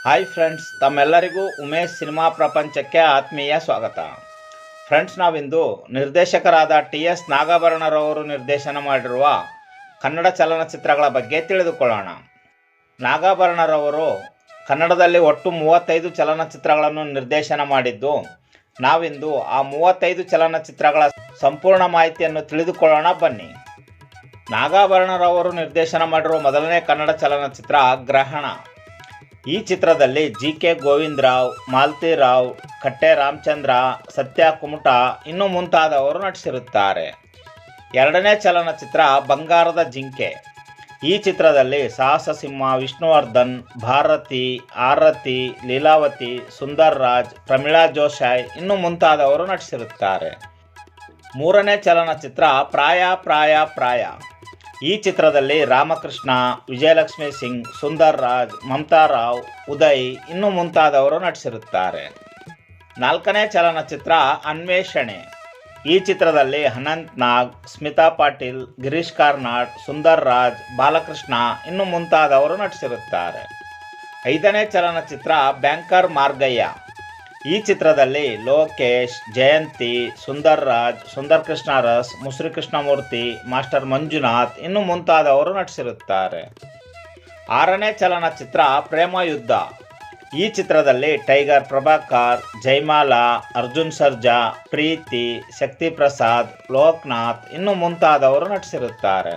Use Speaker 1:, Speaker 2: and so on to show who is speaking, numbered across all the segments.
Speaker 1: Hi friends, ತಮ್ಮೆಲ್ಲರಿಗೂ Umesh cinema ಪ್ರಪಂಚಕ್ಕೆ ಆತ್ಮೀಯ ಸ್ವಾಗತ. ಫ್ರೆಂಡ್ಸ್, ನಾವಿಂದು ನಿರ್ದೇಶಕರಾದ ಟಿ.ಎಸ್. ನಾಗಾಭರಣರವರು ನಿರ್ದೇಶನ ಮಾಡಿರುವ ಕನ್ನಡ ಚಲನಚಿತ್ರಗಳ ಬಗ್ಗೆ ತಿಳಿದುಕೊಳ್ಳೋಣ. ನಾಗಾಭರಣರವರು ಕನ್ನಡದಲ್ಲಿ ಒಟ್ಟು 35 ಚಲನಚಿತ್ರಗಳನ್ನು ನಿರ್ದೇಶನ ಮಾಡಿದ್ದು, ನಾವಿಂದು ಆ 35 ಚಲನಚಿತ್ರಗಳ ಸಂಪೂರ್ಣ ಮಾಹಿತಿಯನ್ನು ತಿಳಿದುಕೊಳ್ಳೋಣ ಬನ್ನಿ. ನಾಗಾಭರಣರವರು ನಿರ್ದೇಶನ ಮಾಡಿರುವ ಮೊದಲನೇ ಕನ್ನಡ ಚಲನಚಿತ್ರ ಗ್ರಹಣ. ಈ ಚಿತ್ರದಲ್ಲಿ ಜಿ.ಕೆ. ಗೋವಿಂದರಾವ್, ಮಾಲತಿ ರಾವ್, ಕಟ್ಟೆ ರಾಮಚಂದ್ರ, ಸತ್ಯ ಕುಮಟಾ ಇನ್ನೂ ಮುಂತಾದವರು ನಟಿಸಿರುತ್ತಾರೆ. ಎರಡನೇ ಚಲನಚಿತ್ರ ಬಂಗಾರದ ಜಿಂಕೆ. ಈ ಚಿತ್ರದಲ್ಲಿ ಸಾಹಸ ಸಿಂಹ, ವಿಷ್ಣುವರ್ಧನ್, ಭಾರತಿ, ಆರತಿ, ಲೀಲಾವತಿ, ಸುಂದರ್ ರಾಜ್, ಪ್ರಮೀಳಾ ಜೋಶಾಯ್ ಇನ್ನೂ ಮುಂತಾದವರು ನಟಿಸಿರುತ್ತಾರೆ. ಮೂರನೇ ಚಲನಚಿತ್ರ ಪ್ರಾಯ. ಈ ಚಿತ್ರದಲ್ಲಿ ರಾಮಕೃಷ್ಣ, ವಿಜಯಲಕ್ಷ್ಮಿ ಸಿಂಗ್, ಸುಂದರ್ ರಾಜ್, ಮಮತಾ ರಾವ್, ಉದಯ್ ಇನ್ನೂ ಮುಂತಾದವರು ನಟಿಸಿರುತ್ತಾರೆ. ನಾಲ್ಕನೇ ಚಲನಚಿತ್ರ ಅನ್ವೇಷಣೆ. ಈ ಚಿತ್ರದಲ್ಲಿ ಅನಂತ್ ನಾಗ್, ಸ್ಮಿತಾ ಪಾಟೀಲ್, ಗಿರೀಶ್ ಕಾರ್ನಾಡ್, ಸುಂದರ್ ರಾಜ್, ಬಾಲಕೃಷ್ಣ ಇನ್ನೂ ಮುಂತಾದವರು ನಟಿಸಿರುತ್ತಾರೆ. ಐದನೇ ಚಲನಚಿತ್ರ ಬ್ಯಾಂಕರ್ ಮಾರ್ಗಯ್ಯ. ಈ ಚಿತ್ರದಲ್ಲಿ ಲೋಕೇಶ್, ಜಯಂತಿ, ಸುಂದರ್ ರಾಜ್, ಸುಂದರ್ ಕೃಷ್ಣ ರಸ್, ಮುಸುರಿ ಕೃಷ್ಣಮೂರ್ತಿ, ಮಾಸ್ಟರ್ ಮಂಜುನಾಥ್ ಇನ್ನೂ ಮುಂತಾದವರು ನಟಿಸಿರುತ್ತಾರೆ. ಆರನೇ ಚಲನಚಿತ್ರ ಪ್ರೇಮ ಯುದ್ಧ. ಈ ಚಿತ್ರದಲ್ಲಿ ಟೈಗರ್ ಪ್ರಭಾಕರ್, ಜೈಮಾಲಾ, ಅರ್ಜುನ್ ಸರ್ಜಾ, ಪ್ರೀತಿ, ಶಕ್ತಿ ಪ್ರಸಾದ್, ಲೋಕನಾಥ್ ಇನ್ನೂ ಮುಂತಾದವರು ನಟಿಸಿರುತ್ತಾರೆ.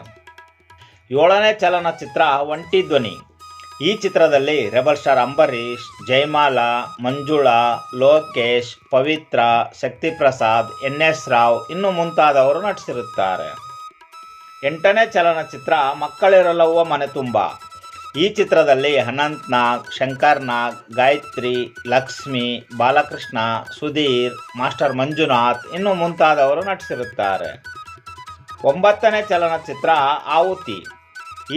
Speaker 1: ಏಳನೇ ಚಲನಚಿತ್ರ ಒಂಟಿ ಧ್ವನಿ. ಈ ಚಿತ್ರದಲ್ಲಿ ರೆಬಲ್ ಸ್ಟಾರ್ ಅಂಬರೀಶ್, ಜೈಮಾಲಾ, ಮಂಜುಳಾ, ಲೋಕೇಶ್, ಪವಿತ್ರ, ಶಕ್ತಿ ಪ್ರಸಾದ್, ಎನ್.ಎಸ್. ರಾವ್ ಇನ್ನೂ ಮುಂತಾದವರು ನಟಿಸಿರುತ್ತಾರೆ. ಎಂಟನೇ ಚಲನಚಿತ್ರ ಮಕ್ಕಳಿರಲವ್ವ ಮನೆ ತುಂಬ. ಈ ಚಿತ್ರದಲ್ಲಿ ಅನಂತ್ ನಾಗ್, ಶಂಕರ್ ನಾಗ್, ಗಾಯತ್ರಿ, ಲಕ್ಷ್ಮಿ, ಬಾಲಕೃಷ್ಣ, ಸುಧೀರ್, ಮಾಸ್ಟರ್ ಮಂಜುನಾಥ್ ಇನ್ನೂ ಮುಂತಾದವರು ನಟಿಸಿರುತ್ತಾರೆ. ಒಂಬತ್ತನೇ ಚಲನಚಿತ್ರ ಆಹುತಿ.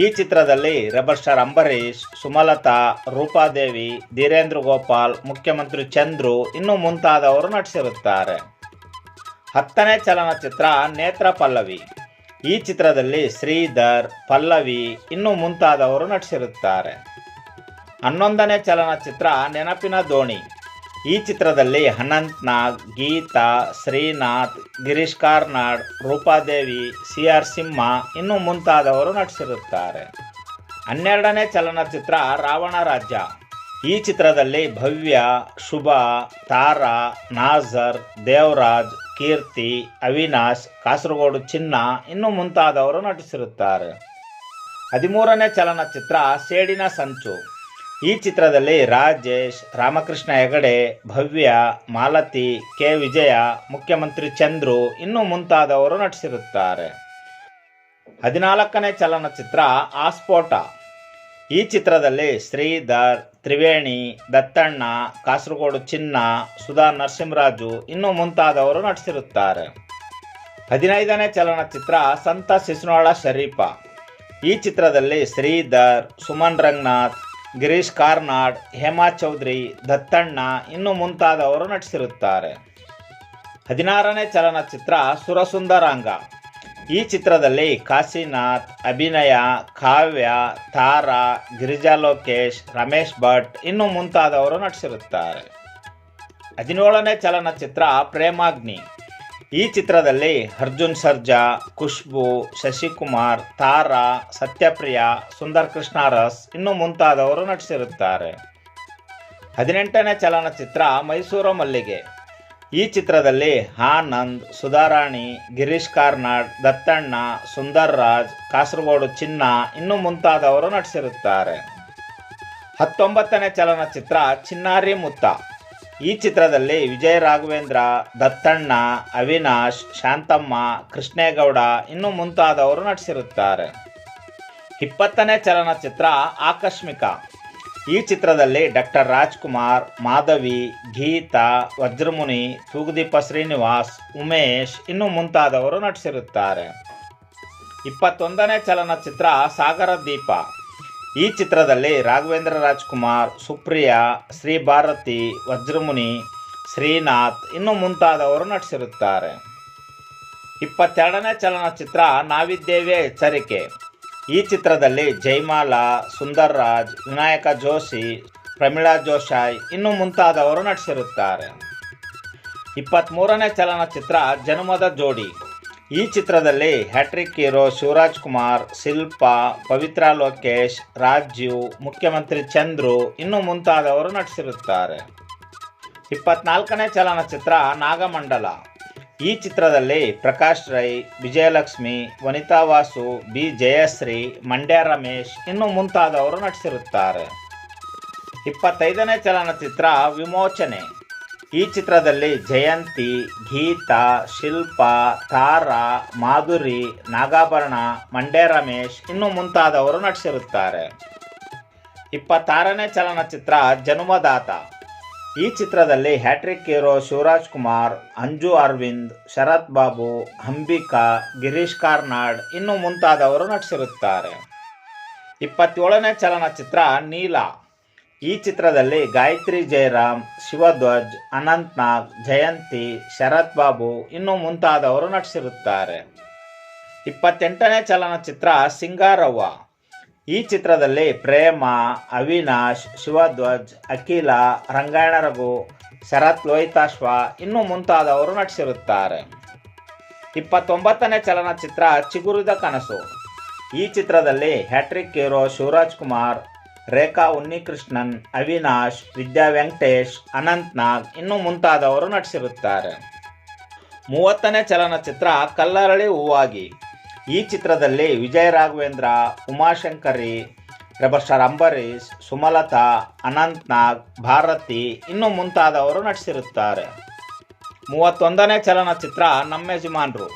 Speaker 1: ಈ ಚಿತ್ರದಲ್ಲಿ ರೆಬಲ್ ಸ್ಟಾರ್ ಅಂಬರೀಶ್, ಸುಮಲತಾ, ರೂಪಾದೇವಿ, ಧೀರೇಂದ್ರ ಗೋಪಾಲ್, ಮುಖ್ಯಮಂತ್ರಿ ಚಂದ್ರು ಇನ್ನೂ ಮುಂತಾದವರು ನಟಿಸಿರುತ್ತಾರೆ. ಹತ್ತನೇ ಚಲನಚಿತ್ರ ನೇತ್ರ ಪಲ್ಲವಿ. ಈ ಚಿತ್ರದಲ್ಲಿ ಶ್ರೀಧರ್, ಪಲ್ಲವಿ ಇನ್ನೂ ಮುಂತಾದವರು ನಟಿಸಿರುತ್ತಾರೆ. 11ನೇ ಚಲನಚಿತ್ರ ನೆನಪಿನ ದೋಣಿ. ಈ ಚಿತ್ರದಲ್ಲಿ ಅನಂತ್ ನಾಗ್, ಗೀತಾ, ಶ್ರೀನಾಥ್, ಗಿರೀಶ್ ಕಾರ್ನಾಡ್, ರೂಪಾದೇವಿ, ಸಿ.ಆರ್. ಸಿಂಹ ಇನ್ನೂ ಮುಂತಾದವರು ನಟಿಸಿರುತ್ತಾರೆ. 12ನೇ ಚಲನಚಿತ್ರ ರಾವಣ ರಾಜ್ಯ. ಈ ಚಿತ್ರದಲ್ಲಿ ಭವ್ಯ, ಶುಭ, ತಾರಾ, ನಾಜರ್, ದೇವರಾಜ್, ಕೀರ್ತಿ, ಅವಿನಾಶ್, ಕಾಸರಗೋಡು ಚಿನ್ನ ಇನ್ನೂ ಮುಂತಾದವರು ನಟಿಸಿರುತ್ತಾರೆ. 13ನೇ ಚಲನಚಿತ್ರ ಸೇಡಿನ ಸಂಚು. ಈ ಚಿತ್ರದಲ್ಲಿ ರಾಜೇಶ್, ರಾಮಕೃಷ್ಣ ಹೆಗಡೆ, ಭವ್ಯ, ಮಾಲತಿ, ಕೆ. ವಿಜಯ, ಮುಖ್ಯಮಂತ್ರಿ ಚಂದ್ರು ಇನ್ನೂ ಮುಂತಾದವರು ನಟಿಸಿರುತ್ತಾರೆ. 14ನೇ ಚಲನಚಿತ್ರ ಆಸ್ಫೋಟ. ಈ ಚಿತ್ರದಲ್ಲಿ ಶ್ರೀಧರ್, ತ್ರಿವೇಣಿ, ದತ್ತಣ್ಣ, ಕಾಸರಗೋಡು ಚಿನ್ನ, ಸುಧಾ ನರಸಿಂಹರಾಜು ಇನ್ನೂ ಮುಂತಾದವರು ನಟಿಸಿರುತ್ತಾರೆ. 15ನೇ ಚಲನಚಿತ್ರ ಸಂತ ಶಿಶುನಾಳ ಶರೀಫ. ಈ ಚಿತ್ರದಲ್ಲಿ ಶ್ರೀಧರ್, ಸುಮನ್ ರಂಗನಾಥ್, ಗಿರೀಶ್ ಕಾರ್ನಾಡ್, ಹೇಮಾ ಚೌಧರಿ, ದತ್ತಣ್ಣ ಇನ್ನೂ ಮುಂತಾದವರು ನಟಿಸಿರುತ್ತಾರೆ. 16ನೇ ಚಲನಚಿತ್ರ ಸುರಸುಂದರಾಂಗ. ಈ ಚಿತ್ರದಲ್ಲಿ ಕಾಶಿನಾಥ್, ಅಭಿನಯ, ಕಾವ್ಯ, ತಾರಾ, ಗಿರಿಜಾ ಲೋಕೇಶ್, ರಮೇಶ್ ಭಟ್ ಇನ್ನೂ ಮುಂತಾದವರು ನಟಿಸಿರುತ್ತಾರೆ. 17ನೇ ಚಲನಚಿತ್ರ ಪ್ರೇಮಾಗ್ನಿ. ಈ ಚಿತ್ರದಲ್ಲಿ ಅರ್ಜುನ್ ಸರ್ಜಾ, ಖುಷ್ಬು, ಶಶಿಕುಮಾರ್, ತಾರಾ, ಸತ್ಯಪ್ರಿಯ, ಸುಂದರ್ ಕೃಷ್ಣ ರಸ್ ಇನ್ನೂ ಮುಂತಾದವರು ನಟಿಸಿರುತ್ತಾರೆ. 18ನೇ ಚಲನಚಿತ್ರ ಮೈಸೂರು ಮಲ್ಲಿಗೆ. ಈ ಚಿತ್ರದಲ್ಲಿ ಆನಂದ್, ಸುಧಾರಾಣಿ, ಗಿರೀಶ್ ಕಾರ್ನಾಡ್, ದತ್ತಣ್ಣ, ಸುಂದರ್ ರಾಜ್, ಕಾಸರಗೋಡು ಚಿನ್ನ ಇನ್ನೂ ಮುಂತಾದವರು ನಟಿಸಿರುತ್ತಾರೆ. 19ನೇ ಚಲನಚಿತ್ರ ಚಿನ್ನಾರಿ ಮುತ್ತ. ಈ ಚಿತ್ರದಲ್ಲಿ ವಿಜಯ ರಾಘವೇಂದ್ರ, ದತ್ತಣ್ಣ, ಅವಿನಾಶ್, ಶಾಂತಮ್ಮ, ಕೃಷ್ಣೇಗೌಡ ಇನ್ನೂ ಮುಂತಾದವರು ನಟಿಸಿರುತ್ತಾರೆ. 20ನೇ ಚಲನಚಿತ್ರ ಆಕಸ್ಮಿಕ. ಈ ಚಿತ್ರದಲ್ಲಿ ಡಾಕ್ಟರ್ ರಾಜ್ಕುಮಾರ್, ಮಾಧವಿ, ಗೀತಾ, ವಜ್ರಮುನಿ, ತೂಗುದೀಪ ಶ್ರೀನಿವಾಸ್, ಉಮೇಶ್ ಇನ್ನೂ ಮುಂತಾದವರು ನಟಿಸಿರುತ್ತಾರೆ. 21ನೇ ಚಲನಚಿತ್ರ ಸಾಗರ ದೀಪ. ಈ ಚಿತ್ರದಲ್ಲಿ ರಾಘವೇಂದ್ರ ರಾಜ್ಕುಮಾರ್, ಸುಪ್ರಿಯಾ, ಶ್ರೀ ಭಾರತಿ, ವಜ್ರಮುನಿ, ಶ್ರೀನಾಥ್ ಇನ್ನೂ ಮುಂತಾದವರು ನಟಿಸಿರುತ್ತಾರೆ. 22ನೇ ಚಲನಚಿತ್ರ ನಾವಿದ್ದೇವೆ ಎಚ್ಚರಿಕೆ. ಈ ಚಿತ್ರದಲ್ಲಿ ಜೈಮಾಲಾ, ಸುಂದರ್ ರಾಜ್, ವಿನಾಯಕ ಜೋಶಿ, ಪ್ರಮೀಳಾ ಜೋಶಾಯ್ ಇನ್ನು ಮುಂತಾದವರು ನಟಿಸಿರುತ್ತಾರೆ. 23ನೇ ಚಲನಚಿತ್ರ ಜನುಮದ ಜೋಡಿ. ಈ ಚಿತ್ರದಲ್ಲಿ ಹ್ಯಾಟ್ರಿಕ್ ಹೀರೋ ಶಿವರಾಜ್ ಕುಮಾರ್, ಶಿಲ್ಪಾ, ಪವಿತ್ರಾ ಲೋಕೇಶ್, ರಾಜೀವ್, ಮುಖ್ಯಮಂತ್ರಿ ಚಂದ್ರು ಇನ್ನು ಮುಂತಾದವರು ನಟಿಸಿರುತ್ತಾರೆ. 24ನೇ ಚಲನಚಿತ್ರ ನಾಗಮಂಡಲ. ಈ ಚಿತ್ರದಲ್ಲಿ ಪ್ರಕಾಶ್ ರೈ, ವಿಜಯಲಕ್ಷ್ಮಿ, ವನಿತಾ ವಾಸು, ಬಿ ಜಯಶ್ರೀ, ಮಂಡ್ಯ ರಮೇಶ್ ಇನ್ನು ಮುಂತಾದವರು ನಟಿಸಿರುತ್ತಾರೆ. 25ನೇ ಚಲನಚಿತ್ರ ವಿಮೋಚನೆ. ಈ ಚಿತ್ರದಲ್ಲಿ ಜಯಂತಿ, ಗೀತಾ, ಶಿಲ್ಪಾ, ತಾರಾ, ಮಾಧುರಿ, ನಾಗಾಭರಣ, ಮಂಡ್ಯ ರಮೇಶ್ ಇನ್ನು ಮುಂತಾದವರು ನಟಿಸಿರುತ್ತಾರೆ. 26ನೇ ಚಲನಚಿತ್ರ ಜನುಮದಾತ. ಈ ಚಿತ್ರದಲ್ಲಿ ಹ್ಯಾಟ್ರಿಕ್ ಹೀರೋ ಶಿವರಾಜ್ ಕುಮಾರ್, ಅಂಜು ಅರವಿಂದ್, ಶರತ್ ಬಾಬು, ಅಂಬಿಕಾ, ಗಿರೀಶ್ ಕಾರ್ನಾಡ್ ಇನ್ನು ಮುಂತಾದವರು ನಟಿಸಿರುತ್ತಾರೆ. 27ನೇ ಚಲನಚಿತ್ರ ನೀಲ. ಈ ಚಿತ್ರದಲ್ಲಿ ಗಾಯತ್ರಿ ಜಯರಾಮ್, ಶಿವಧ್ವಜ್, ಅನಂತ್ ನಾಗ್, ಜಯಂತಿ, ಶರತ್ ಬಾಬು ಇನ್ನು ಮುಂತಾದವರು ನಟಿಸಿರುತ್ತಾರೆ. 28ನೇ ಚಲನಚಿತ್ರ ಸಿಂಗಾರವ್ವ. ಈ ಚಿತ್ರದಲ್ಲಿ ಪ್ರೇಮ, ಅವಿನಾಶ್, ಶಿವಧ್ವಜ್, ಅಖಿಲ, ರಂಗಾಯಣ ರಘು, ಶರತ್ ಲೋಹಿತಾಶ್ವ ಇನ್ನು ಮುಂತಾದವರು ನಟಿಸಿರುತ್ತಾರೆ. 29ನೇ ಚಲನಚಿತ್ರ ಚಿಗುರಿದ ಕನಸು. ಈ ಚಿತ್ರದಲ್ಲಿ ಹ್ಯಾಟ್ರಿಕ್ ಹೀರೋ ಶಿವರಾಜ್ ಕುಮಾರ್, ರೇಖಾ ಉನ್ನಿಕೃಷ್ಣನ್, ಅವಿನಾಶ್, ವಿದ್ಯಾ ವೆಂಕಟೇಶ್, ಅನಂತ್ ನಾಗ್ ಇನ್ನು ಮುಂತಾದವರು ನಟಿಸಿರುತ್ತಾರೆ. 30ನೇ ಚಲನಚಿತ್ರ ಕಲ್ಲರಳಿ ಹೂವಾಗಿ. ಈ ಚಿತ್ರದಲ್ಲಿ ವಿಜಯ ರಾಘವೇಂದ್ರ, ಉಮಾಶಂಕರಿ, ರೆಬಸ್ಟರ್ ಅಂಬರೀಶ್, ಸುಮಲತಾ, ಅನಂತ್ ನಾಗ್, ಭಾರತಿ ಇನ್ನು ಮುಂತಾದವರು ನಟಿಸಿರುತ್ತಾರೆ. 31ನೇ ಚಲನಚಿತ್ರ ನಮ್ಮ ಯಜಮಾನ್ರು.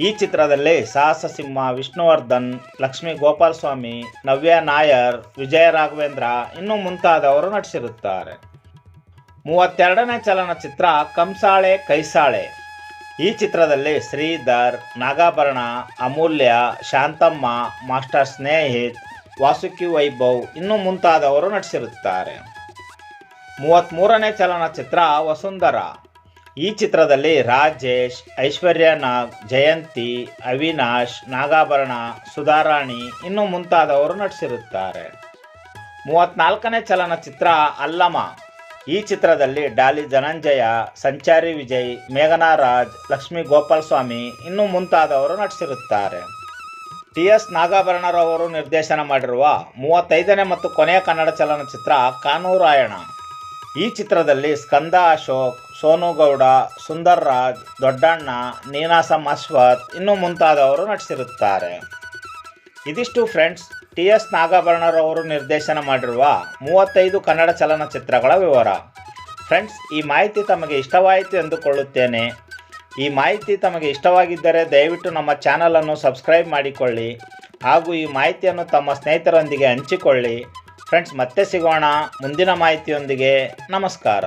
Speaker 1: ಈ ಚಿತ್ರದಲ್ಲಿ ಸಾಹಸ ಸಿಂಹ, ವಿಷ್ಣುವರ್ಧನ್, ಲಕ್ಷ್ಮೀ ಗೋಪಾಲಸ್ವಾಮಿ, ನವ್ಯ ನಾಯರ್, ವಿಜಯ ರಾಘವೇಂದ್ರ ಇನ್ನು ಮುಂತಾದವರು ನಟಿಸಿರುತ್ತಾರೆ. 32ನೇ ಚಲನಚಿತ್ರ ಕಂಸಾಳೆ ಕೈಸಾಳೆ. ಈ ಚಿತ್ರದಲ್ಲಿ ಶ್ರೀಧರ್, ನಾಗಾಭರಣ, ಅಮೂಲ್ಯ, ಶಾಂತಮ್ಮ, ಮಾಸ್ಟರ್ ಸ್ನೇಹಿತ್, ವಾಸುಕಿ ವೈಭವ್ ಇನ್ನು ಮುಂತಾದವರು ನಟಿಸಿರುತ್ತಾರೆ. 33ನೇ ಚಲನಚಿತ್ರ ವಸುಂಧರ. ಈ ಚಿತ್ರದಲ್ಲಿ ರಾಜೇಶ್, ಐಶ್ವರ್ಯ ನಾಗ್, ಜಯಂತಿ, ಅವಿನಾಶ್, ನಾಗಾಭರಣ, ಸುಧಾರಾಣಿ ಇನ್ನು ಮುಂತಾದವರು ನಟಿಸಿರುತ್ತಾರೆ. 34ನೇ ಚಲನಚಿತ್ರ ಅಲ್ಲಮ. ಈ ಚಿತ್ರದಲ್ಲಿ ಡಾಲಿ ಧನಂಜಯ, ಸಂಚಾರಿ ವಿಜಯ್, ಮೇಘನಾ ರಾಜ್, ಲಕ್ಷ್ಮೀ ಗೋಪಾಲಸ್ವಾಮಿ ಇನ್ನು ಮುಂತಾದವರು ನಟಿಸಿರುತ್ತಾರೆ. ಟಿ.ಎಸ್. ನಾಗಾಭರಣರವರು ನಿರ್ದೇಶನ ಮಾಡಿರುವ 35ನೇ ಮತ್ತು ಕೊನೆಯ ಕನ್ನಡ ಚಲನಚಿತ್ರ ಕಾನೂರಾಯಣ. ಈ ಚಿತ್ರದಲ್ಲಿ ಸ್ಕಂದ ಅಶೋಕ್, ಸೋನು ಗೌಡ, ಸುಂದರ್ ರಾಜ್, ದೊಡ್ಡಣ್ಣ, ನೀನಾಸಂ ಅಶ್ವಥ್ ಇನ್ನು ಮುಂತಾದವರು ನಟಿಸಿರುತ್ತಾರೆ. ಇದಿಷ್ಟು ಫ್ರೆಂಡ್ಸ್ ಟಿ.ಎಸ್. ನಾಗಾಭರಣರವರು ನಿರ್ದೇಶನ ಮಾಡಿರುವ 35 ಕನ್ನಡ ಚಲನಚಿತ್ರಗಳ ವಿವರ. ಫ್ರೆಂಡ್ಸ್, ಈ ಮಾಹಿತಿ ತಮಗೆ ಇಷ್ಟವಾಯಿತು ಎಂದುಕೊಳ್ಳುತ್ತೇನೆ. ಈ ಮಾಹಿತಿ ತಮಗೆ ಇಷ್ಟವಾಗಿದ್ದರೆ ದಯವಿಟ್ಟು ನಮ್ಮ ಚಾನಲನ್ನು ಸಬ್ಸ್ಕ್ರೈಬ್ ಮಾಡಿಕೊಳ್ಳಿ ಹಾಗೂ ಈ ಮಾಹಿತಿಯನ್ನು ತಮ್ಮ ಸ್ನೇಹಿತರೊಂದಿಗೆ ಹಂಚಿಕೊಳ್ಳಿ. ಫ್ರೆಂಡ್ಸ್, ಮತ್ತೆ ಸಿಗೋಣ ಮುಂದಿನ ಮಾಹಿತಿಯೊಂದಿಗೆ. ನಮಸ್ಕಾರ.